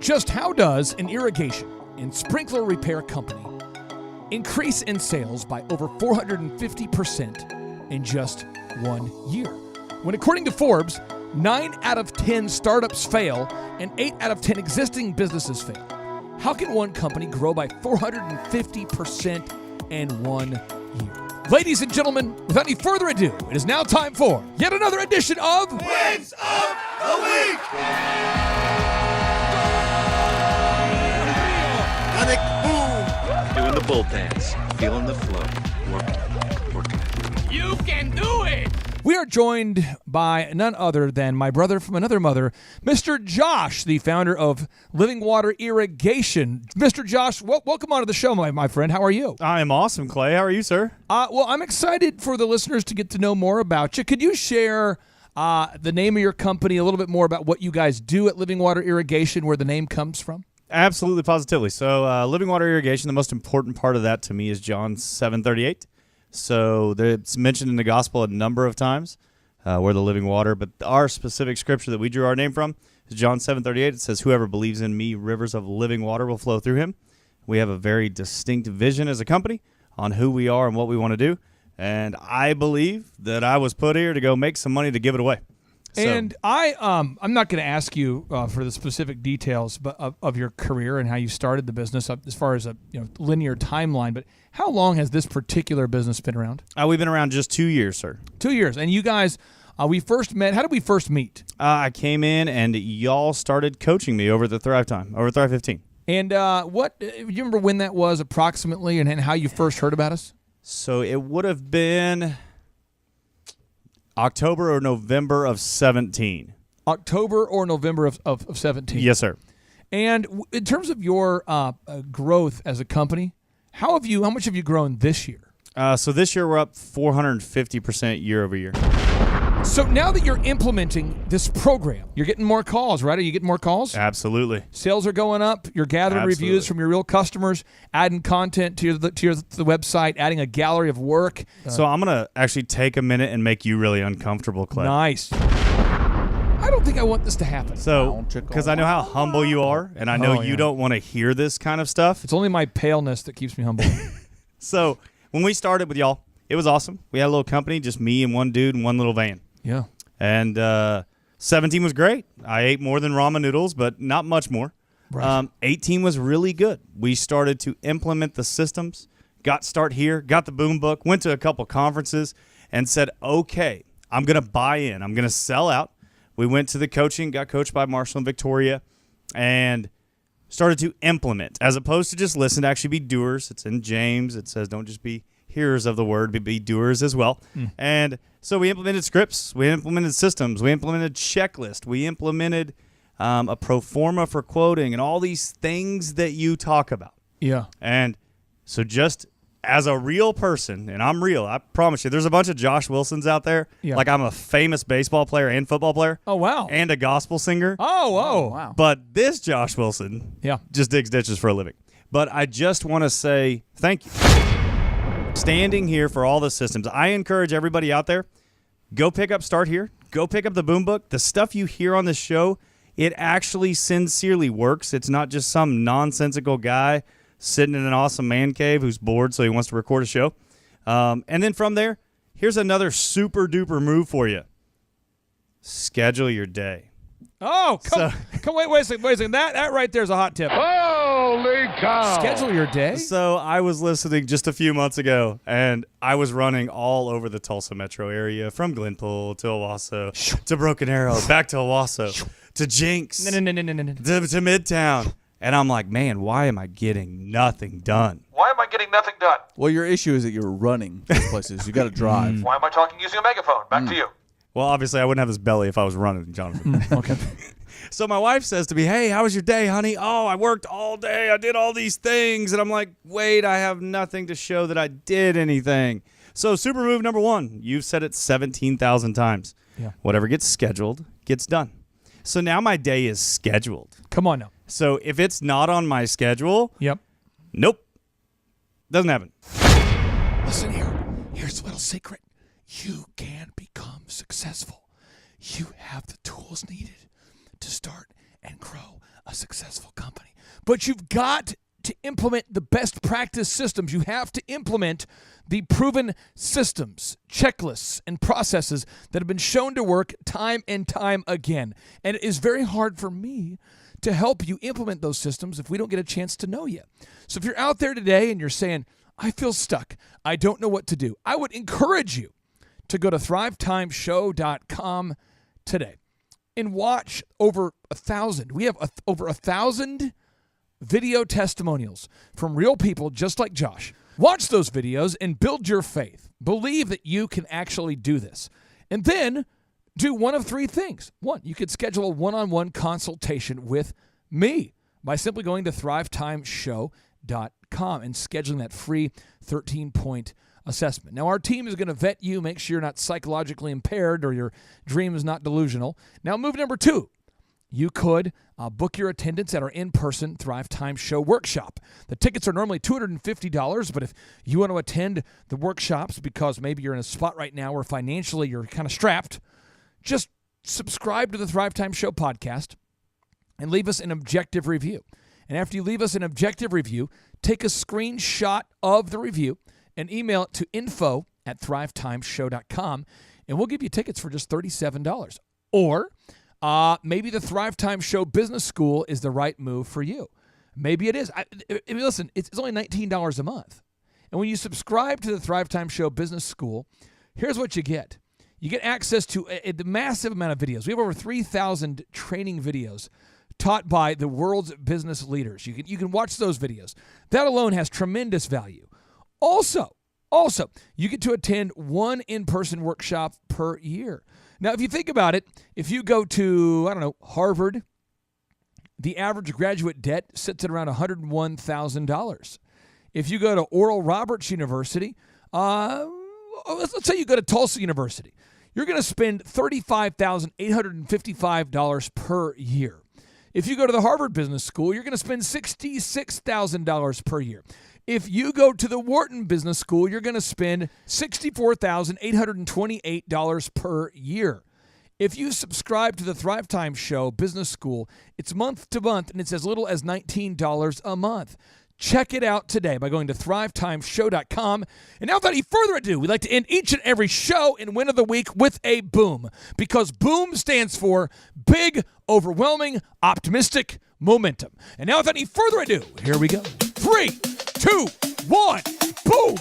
Just how does an irrigation and sprinkler repair company increase in sales by over 450% in just 1 year? When according to Forbes, 9 out of 10 startups fail and 8 out of 10 existing businesses fail. How can one company grow by 450% in 1 year? Ladies and gentlemen, without any further ado, it is now time for yet another edition of Wins of the Week! Doing the bull dance, feeling the flow, working. You can do it! We are joined by none other than my brother from another mother, Mr. Josh, the founder of Living Water Irrigation. Mr. Josh, welcome onto the show, my friend. How are you? I am awesome, Clay. How are you, sir? Well, I'm excited for the listeners to get to know more about you. Could you share the name of your company, a little bit more about what you guys do at Living Water Irrigation, where the name comes from? Absolutely, positively. So Living Water Irrigation, the most important part of that to me is John 7:38. So it's mentioned in the gospel a number of times, we're the living water. But our specific scripture that we drew our name from is John 7:38. It says, "Whoever believes in me, rivers of living water will flow through him." We have a very distinct vision as a company on who we are and what we want to do. And I believe that I was put here to go make some money to give it away. And I'm not going to ask you for the specific details but of your career and how you started the business as far as a linear timeline. But how long has this particular business been around? We've been around just 2 years, sir. 2 years. And you guys, we first met. How did we first meet? I came in and y'all started coaching me over the Thrivetime, over Thrive 15. And what do you remember when that was approximately and how you first heard about us? So it would have been October or November of 17. October or November of 17. Yes, sir. And in terms of your growth as a company, how much have you grown this year? So this year we're up 450% year over year. So now that you're implementing this program, you're getting more calls, right? Are you getting more calls? Absolutely. Sales are going up. You're gathering reviews from your real customers, adding content to the website, adding a gallery of work. So I'm going to actually take a minute and make you really uncomfortable, Clay. Nice. I don't think I want this to happen. So, because I know how humble you are, and I know you don't want to hear this kind of stuff. It's only my paleness that keeps me humble. So when we started with y'all, it was awesome. We had a little company, just me and one dude and one little van. Yeah. And 17 was great. I ate more than ramen noodles, but not much more. Right. 18 was really good. We started to implement the systems, got start here, got the boom book, went to a couple conferences, and said, okay, I'm going to buy in. I'm going to sell out. We went to the coaching, got coached by Marshall and Victoria, and started to implement, as opposed to just listen, to actually be doers. It's in James. It says don't just be hearers of the word, but be doers as well. And so we implemented scripts, we implemented systems, we implemented checklist, we implemented a pro forma for quoting, and all these things that you talk about. Yeah. And so just as a real person, and I'm real, I promise you, there's a bunch of Josh Wilsons out there. Yeah. Like I'm a famous baseball player and football player. Oh, wow. And a gospel singer. Oh, wow. But this Josh Wilson just digs ditches for a living. But I just want to say thank you. Standing here for all the systems. I encourage everybody out there, go pick up Start Here. Go pick up the Boom Book. The stuff you hear on this show, it actually sincerely works. It's not just some nonsensical guy sitting in an awesome man cave who's bored so he wants to record a show. And then from there, here's another super duper move for you. Schedule your day. Oh, wait a second. That right there is a hot tip. Holy cow! Schedule your day. So I was listening just a few months ago, and I was running all over the Tulsa metro area, from Glenpool to Owasso to Broken Arrow, back to Owasso to Jinx No. to Midtown. And I'm like, man, why am I getting nothing done? Why am I getting nothing done? Well, your issue is that you're running those places. You got to drive. Why am I talking using a megaphone? Back to you. Well, obviously, I wouldn't have this belly if I was running, Jonathan. Okay. So my wife says to me, hey, how was your day, honey? Oh, I worked all day. I did all these things. And I'm like, wait, I have nothing to show that I did anything. So super move number one, you've said it 17,000 times. Yeah. Whatever gets scheduled gets done. So now my day is scheduled. Come on now. So if it's not on my schedule, nope, doesn't happen. Listen here. Here's a little secret. You can become successful. You have the tools needed to start and grow a successful company. But you've got to implement the best practice systems. You have to implement the proven systems, checklists, and processes that have been shown to work time and time again. And it is very hard for me to help you implement those systems if we don't get a chance to know you. So if you're out there today and you're saying, I feel stuck, I don't know what to do, I would encourage you to go to thrivetimeshow.com today and watch over 1,000. We have over 1,000 video testimonials from real people just like Josh. Watch those videos and build your faith. Believe that you can actually do this. And then do one of three things. One, you could schedule a one-on-one consultation with me by simply going to thrivetimeshow.com and scheduling that free 13-point assessment. Now, our team is going to vet you, make sure you're not psychologically impaired or your dream is not delusional. Now, move number 2. You could book your attendance at our in-person Thrivetime Show workshop. The tickets are normally $250, but if you want to attend the workshops because maybe you're in a spot right now where financially you're kind of strapped, just subscribe to the Thrivetime Show podcast and leave us an objective review. And after you leave us an objective review, take a screenshot of the review and email it to info@thrivetimeshow.com, and we'll give you tickets for just $37. Or maybe the Thrivetime Show Business School is the right move for you. Maybe it is. Listen, it's only $19 a month. And when you subscribe to the Thrivetime Show Business School, here's what you get. You get access to a massive amount of videos. We have over 3,000 training videos taught by the world's business leaders. You can watch those videos. That alone has tremendous value. Also, you get to attend one in-person workshop per year. Now, if you think about it, if you go to, Harvard, the average graduate debt sits at around $101,000. If you go to Oral Roberts University, let's say you go to Tulsa University, you're going to spend $35,855 per year. If you go to the Harvard Business School, you're going to spend $66,000 per year. If you go to the Wharton Business School, you're going to spend $64,828 per year. If you subscribe to the Thrivetime Show Business School, it's month to month, and it's as little as $19 a month. Check it out today by going to thrivetimeshow.com. And now, without any further ado, we like to end each and every show and win of the week with a boom, because boom stands for big, overwhelming, optimistic momentum. And now, without any further ado, here we go. 3, 2, 1, boom!